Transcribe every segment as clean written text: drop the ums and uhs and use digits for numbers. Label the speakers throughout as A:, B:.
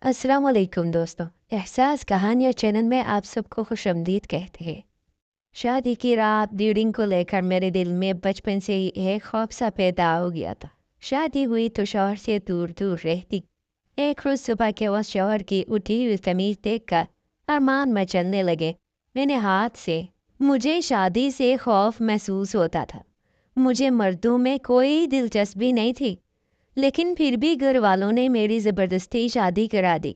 A: अस्सलाम वालेकुम दोस्तों। एहसास कहानियाँ चैनल में आप सबको खुशामदीद कहते हैं। शादी की रात ड्यूरिंग को लेकर मेरे दिल में बचपन से ही एक खौफ सा पैदा हो गया था। शादी हुई तो शौहर से दूर दूर रहती। एक रोज़ सुबह के वक्त शौहर की उठी हुई कमीज देखकर अरमान मचलने लगे मैंने हाथ से। मुझे शादी से खौफ महसूस होता था। मुझे मर्दों में कोई दिलचस्पी नहीं थी, लेकिन फिर भी घर वालों ने मेरी ज़बरदस्ती शादी करा दी।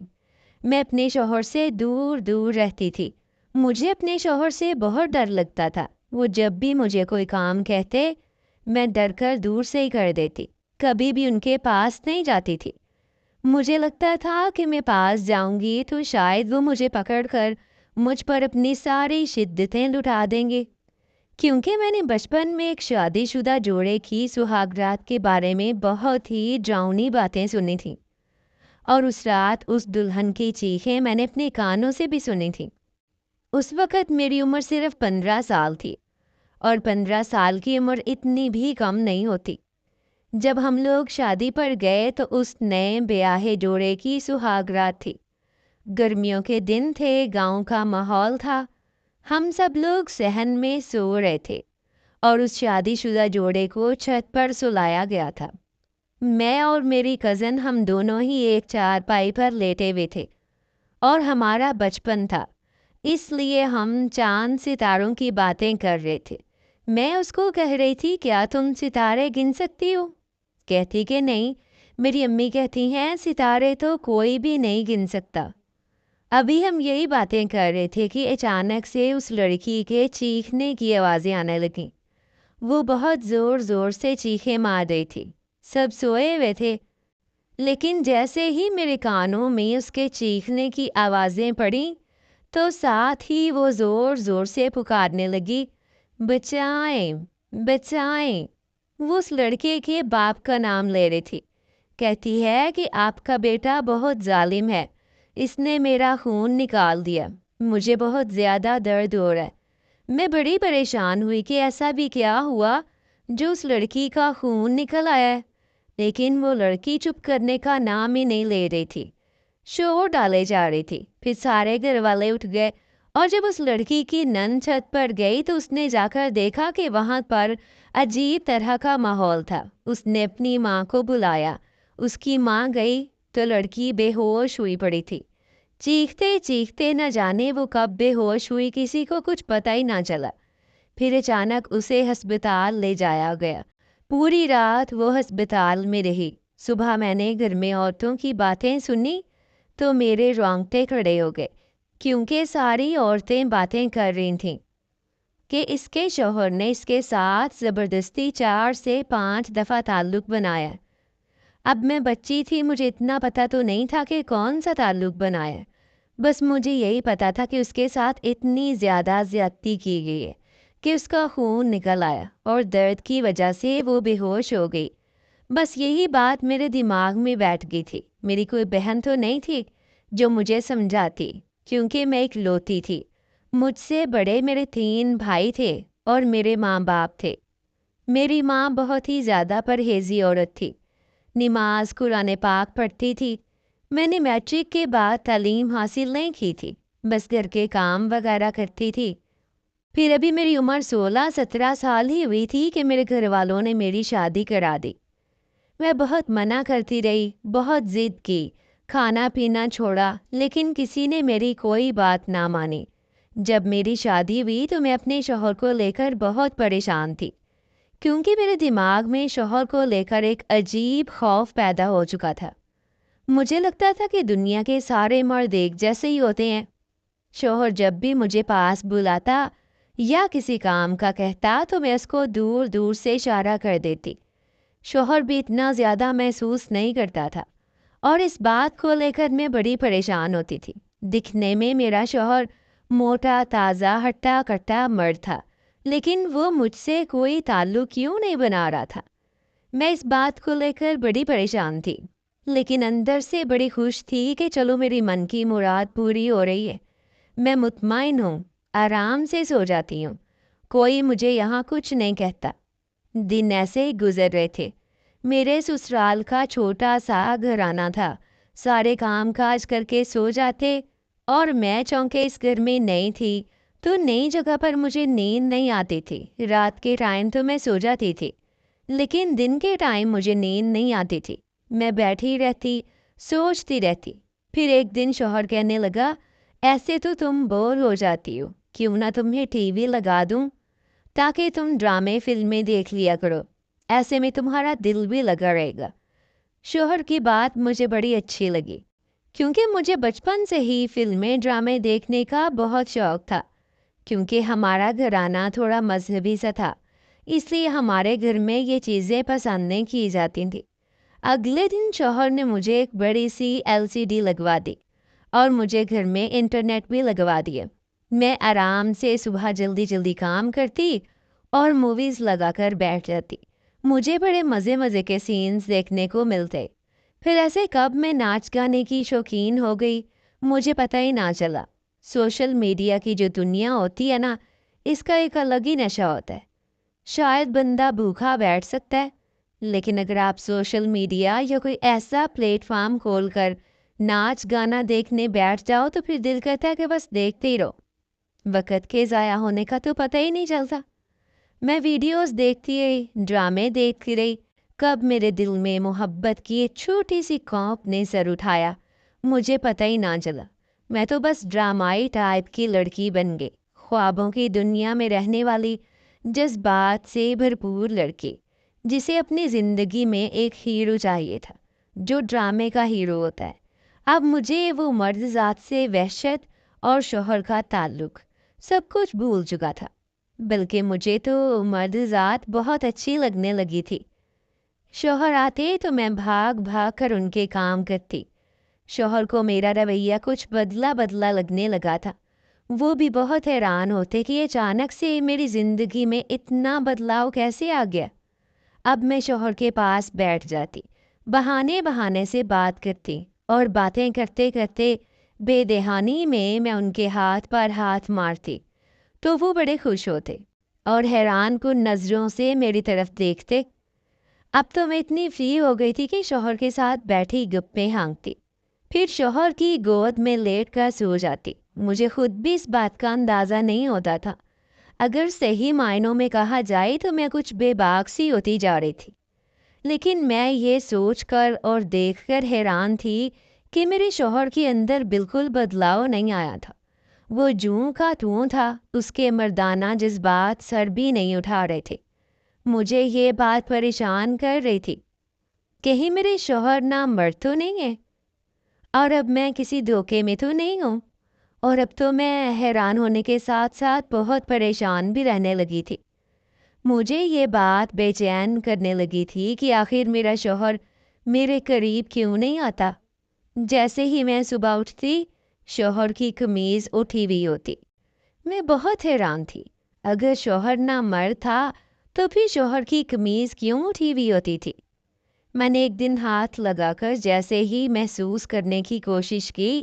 A: मैं अपने शौहर से दूर दूर रहती थी। मुझे अपने शौहर से बहुत डर लगता था। वो जब भी मुझे कोई काम कहते, मैं डर कर दूर से ही कर देती। कभी भी उनके पास नहीं जाती थी। मुझे लगता था कि मैं पास जाऊंगी तो शायद वो मुझे पकड़कर मुझ पर अपनी सारी शिद्दतें लुटा देंगे। क्योंकि मैंने बचपन में एक शादीशुदा जोड़े की सुहागरात के बारे में बहुत ही डरावनी बातें सुनी थी, और उस रात उस दुल्हन की चीखें मैंने अपने कानों से भी सुनी थी। उस वक़्त मेरी उम्र सिर्फ 15 साल थी, और 15 साल की उम्र इतनी भी कम नहीं होती। जब हम लोग शादी पर गए तो उस नए ब्याहे जोड़े की सुहागरात थी। गर्मियों के दिन थे, गांव का माहौल था। हम सब लोग सहन में सो रहे थे और उस शादीशुदा जोड़े को छत पर सुलाया गया था। मैं और मेरी कज़न हम दोनों ही एक चारपाई पर लेटे हुए थे, और हमारा बचपन था, इसलिए हम चांद सितारों की बातें कर रहे थे। मैं उसको कह रही थी, क्या तुम सितारे गिन सकती हो? कहती कि नहीं। मेरी अम्मी कहती हैं, सितारे तो कोई भी नहीं गिन सकता। अभी हम यही बातें कर रहे थे कि अचानक से उस लड़की के चीखने की आवाज़ें आने लगीं। वो बहुत ज़ोर ज़ोर से चीखें मार रही थी। सब सोए हुए थे, लेकिन जैसे ही मेरे कानों में उसके चीखने की आवाज़ें पड़ीं, तो साथ ही वो ज़ोर ज़ोर से पुकारने लगी, बचाएं, बचाएं। वो उस लड़के के बाप का नाम ले रही थी। कहती है कि आपका बेटा बहुत जालिम है, इसने मेरा खून निकाल दिया। मुझे बहुत ज़्यादा दर्द हो रहा है। मैं बड़ी परेशान हुई कि ऐसा भी क्या हुआ जो उस लड़की का खून निकल आया है। लेकिन वो लड़की चुप करने का नाम ही नहीं ले रही थी। शोर डाले जा रही थी। फिर सारे घर वाले उठ गए, और जब उस लड़की की नन छत पर गई तो उसने जाकर देखा कि वहां पर अजीब तरह का माहौल था। उसने अपनी माँ को बुलाया। उसकी माँ गई तो लड़की बेहोश हुई पड़ी थी। चीखते चीखते न जाने वो कब बेहोश हुई, किसी को कुछ पता ही ना चला। फिर अचानक उसे अस्पताल ले जाया गया। पूरी रात वो अस्पताल में रही। सुबह मैंने घर में औरतों की बातें सुनी तो मेरे रोंगटे खड़े हो गए, क्योंकि सारी औरतें बातें कर रही थीं कि इसके शौहर ने इसके साथ ज़बरदस्ती 4 से 5 दफ़ा ताल्लुक़ बनाया। अब मैं बच्ची थी, मुझे इतना पता तो नहीं था कि कौन सा ताल्लुक़ बनाया। बस मुझे यही पता था कि उसके साथ इतनी ज़्यादा ज़्यादती की गई है कि उसका खून निकल आया और दर्द की वजह से वो बेहोश हो गई। बस यही बात मेरे दिमाग में बैठ गई थी। मेरी कोई बहन तो नहीं थी जो मुझे समझाती, क्योंकि मैं एक लौती थी। मुझसे बड़े मेरे 3 भाई थे और मेरे माँ बाप थे। मेरी माँ बहुत ही ज़्यादा परहेज़ी औरत थी। नमाज कुरान पाक पढ़ती थी। मैंने मैट्रिक के बाद तालीम हासिल नहीं की थी, बस घर के काम वगैरह करती थी। फिर अभी मेरी उम्र 16-17 साल ही हुई थी कि मेरे घर वालों ने मेरी शादी करा दी। मैं बहुत मना करती रही, बहुत ज़िद की, खाना पीना छोड़ा, लेकिन किसी ने मेरी कोई बात ना मानी। जब मेरी शादी हुई तो मैं अपने शौहर को लेकर बहुत परेशान थी, क्योंकि मेरे दिमाग में शौहर को लेकर एक अजीब खौफ पैदा हो चुका था। मुझे लगता था कि दुनिया के सारे मर्द एक जैसे ही होते हैं। शौहर जब भी मुझे पास बुलाता या किसी काम का कहता तो मैं उसको दूर दूर से इशारा कर देती। शौहर भी इतना ज़्यादा महसूस नहीं करता था, और इस बात को लेकर मैं बड़ी परेशान होती थी। दिखने में मेरा शौहर मोटा ताज़ा हट्टा कट्टा मर्द था, लेकिन वो मुझसे कोई ताल्लुक़ क्यों नहीं बना रहा था। मैं इस बात को लेकर बड़ी परेशान थी, लेकिन अंदर से बड़ी खुश थी कि चलो मेरी मन की मुराद पूरी हो रही है। मैं मुतमईन हूँ, आराम से सो जाती हूँ। कोई मुझे यहाँ कुछ नहीं कहता। दिन ऐसे ही गुजर रहे थे। मेरे ससुराल का छोटा सा घराना था, سارے کام کاج کر کے سو جاتے اور میں چونکہ اس گھر میں نئی تھی تو نئی جگہ پر مجھے نیند نہیں آتی تھی۔ رات کے ٹائم تو میں سو جاتی تھی لیکن دن کے ٹائم مجھے نیند نہیں آتی تھی۔ میں بیٹھی رہتی، سوچتی رہتی۔ پھر ایک دن شوہر کہنے لگا، ایسے تو تم بور ہو جاتی ہو، کیوں نہ تمہیں ٹی وی لگا دوں تاکہ تم ڈرامے فلمیں دیکھ لیا کرو، ایسے میں تمہارا دل بھی لگا رہے گا۔ شوہر کی بات مجھے بڑی اچھی لگی کیونکہ مجھے بچپن سے ہی فلمیں ڈرامے دیکھنے کا بہت شوق تھا۔ کیونکہ ہمارا گھرانہ تھوڑا مذہبی سا تھا، اس لیے ہمارے گھر میں یہ چیزیں پسند نہیں کی جاتی تھیں۔ اگلے دن شوہر نے مجھے ایک بڑی سی LCD لگوا دی اور مجھے گھر میں انٹرنیٹ بھی لگوا دیا۔ میں آرام سے صبح جلدی جلدی کام کرتی اور موویز لگا کر بیٹھ جاتی۔ مجھے بڑے مزے کے سینز دیکھنے کو ملتے۔ پھر ایسے کب میں ناچ گانے کی شوقین ہو گئی مجھے پتہ ہی نہ چلا۔ سوشل میڈیا کی جو دنیا ہوتی ہے نا، اس کا ایک الگ ہی نشہ ہوتا ہے۔ شاید بندہ بھوکا بیٹھ سکتا ہے لیکن اگر آپ سوشل میڈیا یا کوئی ایسا پلیٹ فارم کھول کر ناچ گانا دیکھنے بیٹھ جاؤ تو پھر دل کرتا ہے کہ بس دیکھتے ہی رہو۔ وقت کے ضائع ہونے کا تو پتہ ہی نہیں چلتا۔ میں ویڈیوز دیکھتی رہی، ڈرامے دیکھتی رہی، کب میرے دل میں محبت کی ایک چھوٹی سی کونپ نے سر اٹھایا مجھے پتہ ہی نہ چلا۔ میں تو بس ڈرامائی ٹائپ کی لڑکی بن گئی، خوابوں کی دنیا میں رہنے والی جذبات سے بھرپور لڑکی، جسے اپنی زندگی میں ایک ہیرو چاہیے تھا جو ڈرامے کا ہیرو ہوتا ہے۔ اب مجھے وہ مرد ذات سے وحشت اور شوہر کا تعلق سب کچھ بھول چکا تھا، بلکہ مجھے تو مرد ذات بہت اچھی لگنے لگی تھی۔ شوہر آتے تو میں بھاگ بھاگ کر ان کے کام کرتی۔ شوہر کو میرا رویہ کچھ بدلا لگنے لگا تھا۔ وہ بھی بہت حیران ہوتے کہ اچانک سے میری زندگی میں اتنا بدلاؤ کیسے آ گیا۔ اب میں شوہر کے پاس بیٹھ جاتی، بہانے سے بات کرتی اور باتیں کرتے کرتے بے دہانی میں ان کے ہاتھ پر ہاتھ مارتی تو وہ بڑے خوش ہوتے اور حیران کن نظروں سے میری طرف دیکھتے۔ اب تو میں اتنی فری ہو گئی تھی کہ شوہر کے ساتھ بیٹھی گپیں ہانکتی، پھر شوہر کی گود میں لیٹ کر سو جاتی۔ مجھے خود بھی اس بات کا اندازہ نہیں ہوتا تھا۔ اگر صحیح معنوں میں کہا جائے تو میں کچھ بے باک سی ہوتی جا رہی تھی، لیکن میں یہ سوچ کر اور دیکھ کر حیران تھی کہ میرے شوہر کے اندر بالکل بدلاؤ نہیں آیا تھا۔ وہ جوں کا توں تھا، اس کے مردانہ جذبات سر بھی نہیں اٹھا رہے تھے۔ مجھے یہ بات پریشان کر رہی تھی، کہیں میرے شوہر نہ مرد تو نہیں ہے اور اب میں کسی دھوکے میں تو نہیں ہوں۔ اور اب تو میں حیران ہونے کے ساتھ ساتھ بہت پریشان بھی رہنے لگی تھی۔ مجھے یہ بات بے چین کرنے لگی تھی کہ آخر میرا شوہر میرے قریب کیوں نہیں آتا۔ جیسے ہی میں صبح اٹھتی شوہر کی قمیض اٹھی ہوئی ہوتی۔ میں بہت حیران تھی، اگر شوہر نہ مرد تھا تو پھر شوہر کی قمیض کیوں اٹھی ہوئی ہوتی تھی؟ میں نے ایک دن ہاتھ لگا کر جیسے ہی محسوس کرنے کی کوشش کی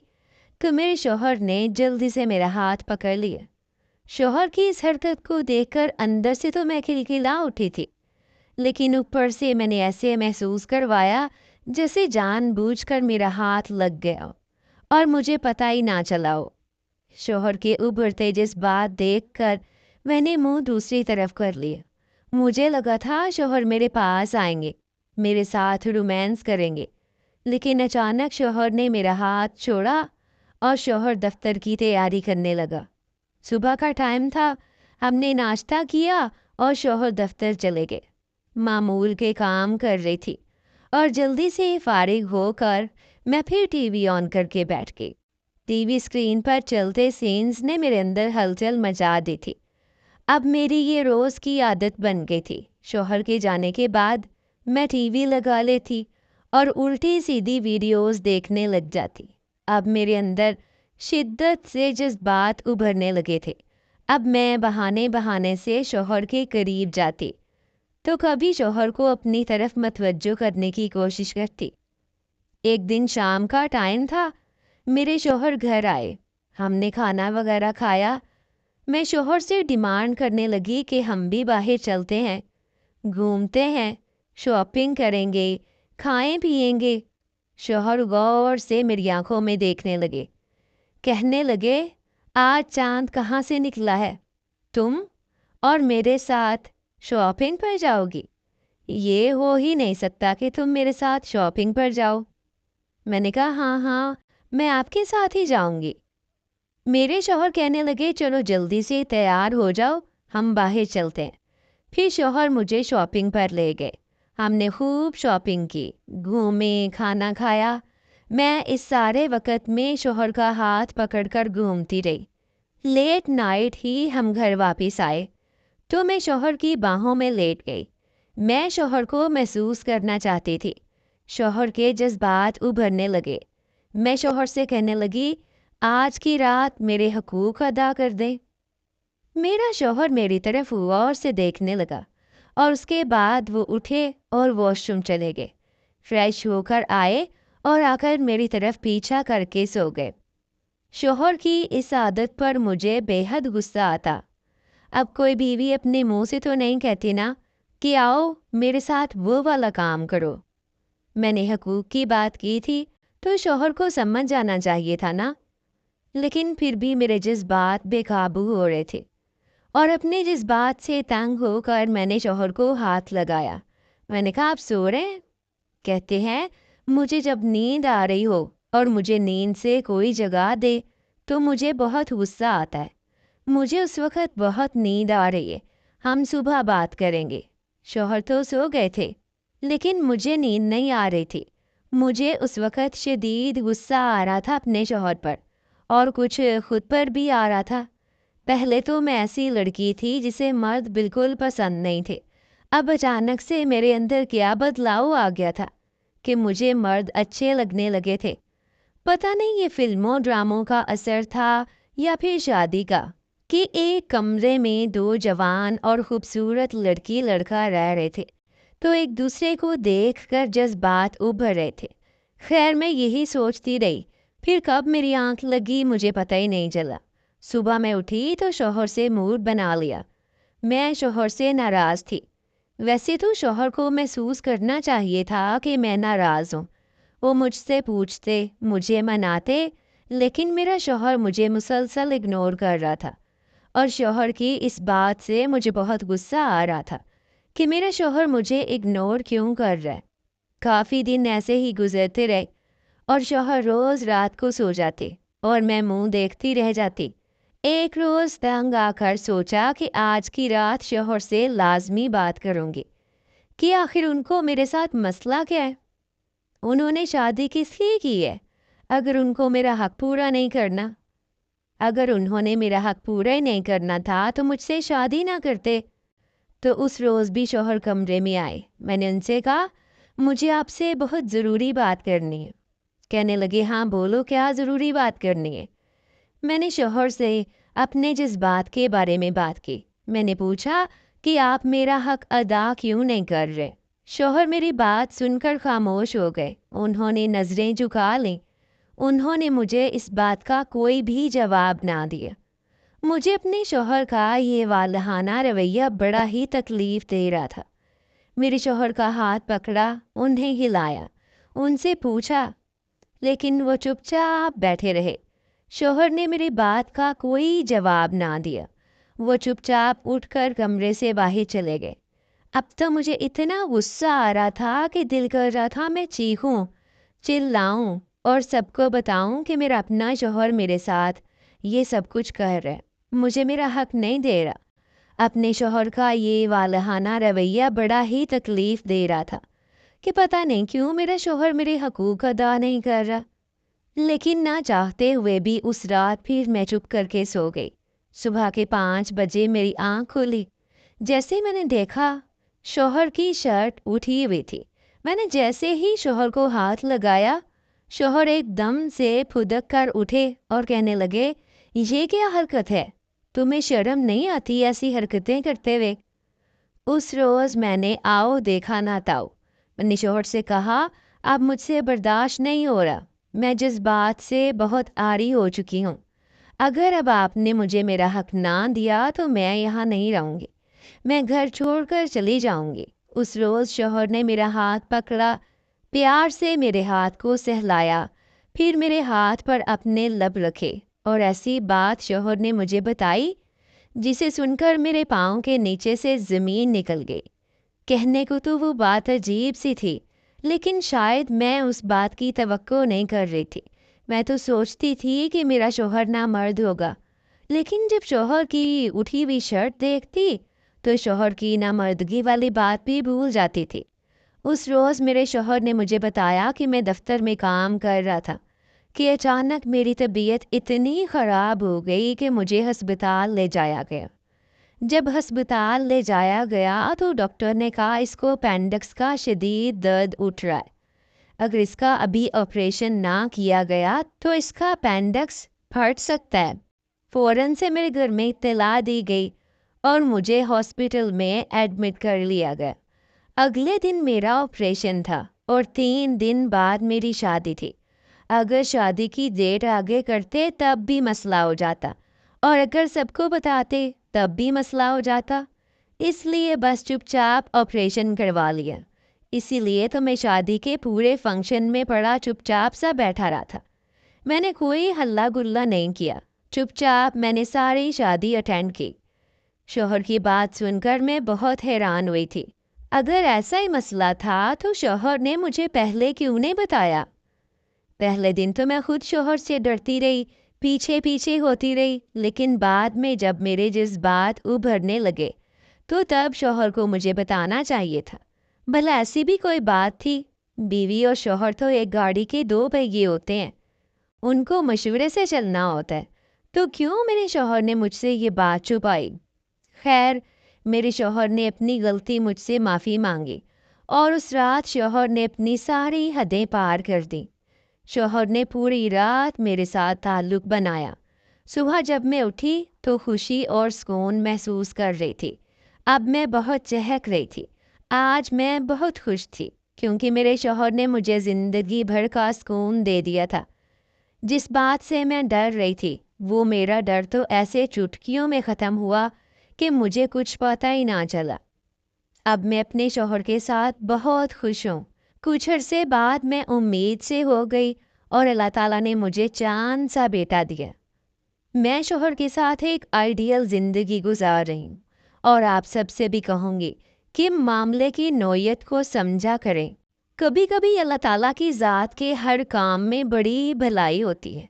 A: کہ میرے شوہر نے جلدی سے میرا ہاتھ پکڑ لیا۔ شوہر کی اس حرکت کو دیکھ کر اندر سے تو میں کھلکھلا اٹھی تھی، لیکن اوپر سے میں نے ایسے محسوس کروایا جیسے جان بوجھ کر میرا ہاتھ لگ گیا ہو اور مجھے پتہ ہی نہ چلا ہو۔ شوہر کے ابھرتے جذبات دیکھ کر میں نے منہ دوسری طرف کر لیا۔ مجھے لگا تھا شوہر میرے پاس آئیں گے، میرے ساتھ رومانس کریں گے، لیکن اچانک شوہر نے میرا ہاتھ چھوڑا اور شوہر دفتر کی تیاری کرنے لگا۔ صبح کا ٹائم تھا، ہم نے ناشتہ کیا اور شوہر دفتر چلے گئے۔ معمول کے کام کر رہی تھی اور جلدی سے فارغ ہو کر میں پھر ٹی وی آن کر کے بیٹھ گئی۔ ٹی وی اسکرین پر چلتے سینز نے میرے اندر ہلچل مچا دی تھی۔ اب میری یہ روز کی عادت بن گئی تھی۔ شوہر کے جانے کے بعد میں ٹی وی لگا لیتی اور الٹی سیدھی ویڈیوز دیکھنے لگ جاتی۔ اب میرے اندر شدت سے جذبات ابھرنے لگے تھے۔ اب میں بہانے سے شوہر کے قریب جاتی تو کبھی شوہر کو اپنی طرف متوجہ کرنے کی کوشش کرتی۔ ایک دن شام کا ٹائم تھا، میرے شوہر گھر آئے، ہم نے کھانا وغیرہ کھایا۔ میں شوہر سے ڈیمانڈ کرنے لگی کہ ہم بھی باہر چلتے ہیں، گھومتے ہیں، شاپنگ کریں گے، کھائیں پیئیں گے۔ शौहर गौर से मेरी आंखों में देखने लगे। कहने लगे, आज चांद कहाँ से निकला है? तुम और मेरे साथ शॉपिंग पर जाओगी? ये हो ही नहीं सकता कि तुम मेरे साथ शॉपिंग पर जाओ। मैंने कहा, हाँ हाँ, मैं आपके साथ ही जाऊंगी। मेरे शौहर कहने लगे, चलो जल्दी से तैयार हो जाओ, हम बाहर चलते हैं। फिर शौहर मुझे शॉपिंग पर ले गए। हमने खूब शॉपिंग की, घूमे, खाना खाया। मैं इस सारे वक्त में शौहर का हाथ पकड़कर घूमती रही। लेट नाइट ही हम घर वापस आए तो मैं शौहर की बाहों में लेट गई। मैं शौहर को महसूस करना चाहती थी। शौहर के जज्बात उभरने लगे। मैं शौहर से कहने लगी, आज की रात मेरे हकूक अदा कर दे। मेरा शौहर मेरी तरफ गौर से देखने लगा और उसके बाद वो उठे और वॉशरूम चले गए। फ्रेश होकर आए और आकर मेरी तरफ पीछा करके सो गए। शौहर की इस आदत पर मुझे बेहद गुस्सा आता। अब कोई बीवी अपने मुंह से तो नहीं कहती ना कि आओ मेरे साथ वो वाला काम करो। मैंने हकूक की बात की थी तो शौहर को समझ जाना चाहिए था ना। लेकिन फिर भी मेरे जज्बात बेकाबू हो रहे थे और अपने जज्बात से तंग होकर मैंने शौहर को हाथ लगाया। मैंने कहा, आप सो रहे हैं? कहते हैं, मुझे जब नींद आ रही हो और मुझे नींद से कोई जगा दे तो मुझे बहुत गुस्सा आता है। मुझे उस वक्त बहुत नींद आ रही है, हम सुबह बात करेंगे। शौहर तो सो गए थे लेकिन मुझे नींद नहीं आ रही थी। मुझे उस वक्त शदीद गुस्सा आ रहा था अपने शौहर पर और कुछ खुद पर भी आ रहा था। पहले तो मैं ऐसी लड़की थी जिसे मर्द बिल्कुल पसंद नहीं थे। अब अचानक से मेरे अंदर क्या बदलाव आ गया था कि मुझे मर्द अच्छे लगने लगे थे। पता नहीं ये फिल्मों ड्रामों का असर था या फिर शादी का कि एक कमरे में दो जवान और खूबसूरत लड़की लड़का रह रहे थे तो एक दूसरे को देखकर जज्बात उभर रहे थे। खैर मैं यही सोचती रही। फिर कब मेरी आंख लगी मुझे पता ही नहीं चला। सुबह मैं उठी तो शौहर से मूड बना लिया। मैं शौहर से नाराज़ थी। वैसे तो शौहर को महसूस करना चाहिए था कि मैं नाराज़ हूँ। वो मुझसे पूछते, मुझे मनाते, लेकिन मेरा शौहर मुझे मुसलसल इग्नोर कर रहा था और शौहर की इस बात से मुझे बहुत गुस्सा आ रहा था कि मेरा शौहर मुझे इग्नोर क्यों कर रहा है। काफ़ी दिन ऐसे ही गुजरते रहे और शौहर रोज़ रात को सो जाते और मैं मुंह देखती रह जाती। एक रोज़ तंग आकर सोचा कि आज की रात शौहर से लाजमी बात करूँगी कि आखिर उनको मेरे साथ मसला क्या है। उन्होंने शादी किस लिए की है अगर उनको मेरा हक पूरा नहीं करना? अगर उन्होंने मेरा हक पूरा ही नहीं करना था तो मुझसे शादी ना करते। तो उस रोज़ भी शौहर कमरे में आए। मैंने उनसे कहा, मुझे आपसे बहुत ज़रूरी बात करनी है। कहने लगे, हाँ बोलो, क्या ज़रूरी बात करनी है? मैंने शौहर से अपने जज्बात के बारे में बात की। मैंने पूछा कि आप मेरा हक अदा क्यों नहीं कर रहे? शौहर मेरी बात सुनकर खामोश हो गए। उन्होंने नज़रें झुका लीं। उन्होंने मुझे इस बात का कोई भी जवाब ना दिया। मुझे अपने शौहर का ये वालहाना रवैया बड़ा ही तकलीफ़ दे रहा था। मेरे शौहर का हाथ पकड़ा, उन्हें हिलाया, उनसे पूछा, लेकिन वो चुपचाप बैठे रहे। शौहर ने मेरी बात का कोई जवाब ना दिया। वो चुपचाप उठकर कमरे से बाहर चले गए। अब तो मुझे इतना गुस्सा आ रहा था कि दिल कर रहा था मैं चीखूं, चिल्लाऊं और सबको बताऊं कि मेरा अपना शौहर मेरे साथ ये सब कुछ कर रहा है, मुझे मेरा हक नहीं दे रहा। अपने शौहर का ये वालहाना रवैया बड़ा ही तकलीफ़ दे रहा था कि पता नहीं क्यों मेरा शौहर मेरे हकूक़ अदा नहीं कर रहा। लेकिन ना चाहते हुए भी उस रात फिर मैं चुप करके सो गई। सुबह के 5 बजे मेरी आँख खुली। जैसे मैंने देखा, शौहर की शर्ट उठी हुई थी। मैंने जैसे ही शौहर को हाथ लगाया, शौहर एकदम से फुदक कर उठे और कहने लगे, ये क्या हरकत है? तुम्हें शर्म नहीं आती ऐसी हरकतें करते हुए? उस रोज़ मैंने आओ देखा ना ताओ। मैंने शौहर से कहा, अब मुझसे बर्दाश्त नहीं हो रहा। मैं जज्बात से बहुत आरी हो चुकी हूँ। अगर अब आपने मुझे मेरा हक ना दिया तो मैं यहाँ नहीं रहूँगी। मैं घर छोड़कर चली जाऊँगी। उस रोज़ शौहर ने मेरा हाथ पकड़ा। پیار سے میرے ہاتھ کو سہلایا، پھر میرے ہاتھ پر اپنے لب رکھے اور ایسی بات شوہر نے مجھے بتائی جسے سن کر میرے پاؤں کے نیچے سے زمین نکل گئی۔ کہنے کو تو وہ بات عجیب سی تھی، لیکن شاید میں اس بات کی توقع نہیں کر رہی تھی۔ میں تو سوچتی تھی کہ میرا شوہر نامرد ہوگا، لیکن جب شوہر کی اٹھی ہوئی شرٹ دیکھتی تو شوہر کی نامردگی والی بات بھی بھول جاتی تھی۔ اس روز میرے شوہر نے مجھے بتایا کہ میں دفتر میں کام کر رہا تھا کہ اچانک میری طبیعت اتنی خراب ہو گئی کہ مجھے ہسپتال لے جایا گیا۔ جب ہسپتال لے جایا گیا تو ڈاکٹر نے کہا اس کو اپینڈکس کا شدید درد اٹھ رہا ہے۔ اگر اس کا ابھی آپریشن نہ کیا گیا تو اس کا اپینڈکس پھٹ سکتا ہے۔ فوراً سے میرے گھر میں اطلاع دی گئی اور مجھے ہاسپٹل میں ایڈمٹ کر لیا گیا۔ اگلے دن میرا آپریشن تھا اور 3 دن بعد میری شادی تھی۔ اگر شادی کی ڈیٹ آگے کرتے تب بھی مسئلہ ہو جاتا، اور اگر سب کو بتاتے تب بھی مسئلہ ہو جاتا۔ اس لیے بس چپ چاپ آپریشن کروا لیا۔ اسی لیے تو میں شادی کے پورے فنکشن میں پڑا چپ چاپ سا بیٹھا رہا تھا۔ میں نے کوئی ہلا گلا نہیں کیا، چپ چاپ میں نے ساری شادی اٹینڈ کی۔ شوہر کی بات سن کر میں بہت حیران ہوئی تھی۔ اگر ایسا ہی مسئلہ تھا تو شوہر نے مجھے پہلے کیوں نہیں بتایا؟ پہلے دن تو میں خود شوہر سے ڈرتی رہی، پیچھے پیچھے ہوتی رہی، لیکن بعد میں جب میرے جذبات ابھرنے لگے تو تب شوہر کو مجھے بتانا چاہیے تھا۔ بھلا ایسی بھی کوئی بات تھی؟ بیوی اور شوہر تو ایک گاڑی کے 2 پہیے ہوتے ہیں، ان کو مشورے سے چلنا ہوتا ہے، تو کیوں میرے شوہر نے مجھ سے یہ بات چھپائی؟ خیر، میرے شوہر نے اپنی غلطی مجھ سے معافی مانگی اور اس رات شوہر نے اپنی ساری حدیں پار کر دیں۔ شوہر نے پوری رات میرے ساتھ تعلق بنایا۔ صبح جب میں اٹھی تو خوشی اور سکون محسوس کر رہی تھی۔ اب میں بہت چہک رہی تھی۔ آج میں بہت خوش تھی کیونکہ میرے شوہر نے مجھے زندگی بھر کا سکون دے دیا تھا۔ جس بات سے میں ڈر رہی تھی وہ میرا ڈر تو ایسے چٹکیوں میں ختم ہوا کہ مجھے کچھ پتہ ہی نہ چلا۔ اب میں اپنے شوہر کے ساتھ بہت خوش ہوں۔ کچھ عرصے بعد میں امید سے ہو گئی اور اللہ تعالیٰ نے مجھے چاند سا بیٹا دیا۔ میں شوہر کے ساتھ ایک آئیڈیل زندگی گزار رہی ہوں، اور آپ سب سے بھی کہوں گی کہ معاملے کی نوعیت کو سمجھا کریں۔ کبھی کبھی اللہ تعالیٰ کی ذات کے ہر کام میں بڑی بھلائی ہوتی ہے،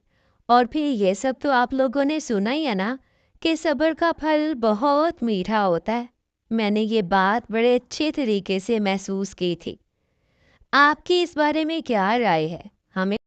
A: اور پھر یہ سب تو آپ لوگوں نے سنا ہی ہے نا کہ صبر کا پھل بہت میٹھا ہوتا ہے۔ میں نے یہ بات بڑے اچھے طریقے سے محسوس کی تھی۔ آپ کی اس بارے میں کیا رائے ہے؟ ہمیں